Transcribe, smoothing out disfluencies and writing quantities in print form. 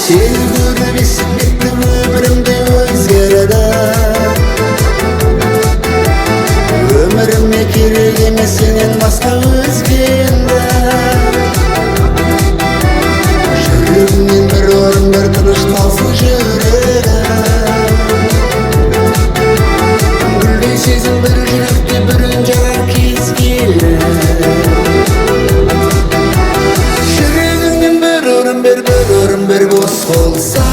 Seni görüp esim gitti ömrümde özgerede. Ömrümne kerek emes senden başka özgende. Жүрегімнен бір орын бір тыныш талсын жүрегім. Гүлдей сезім бір жүректе бір үн жағар кез келді. Жүрегімнен бір орын бір бос болса.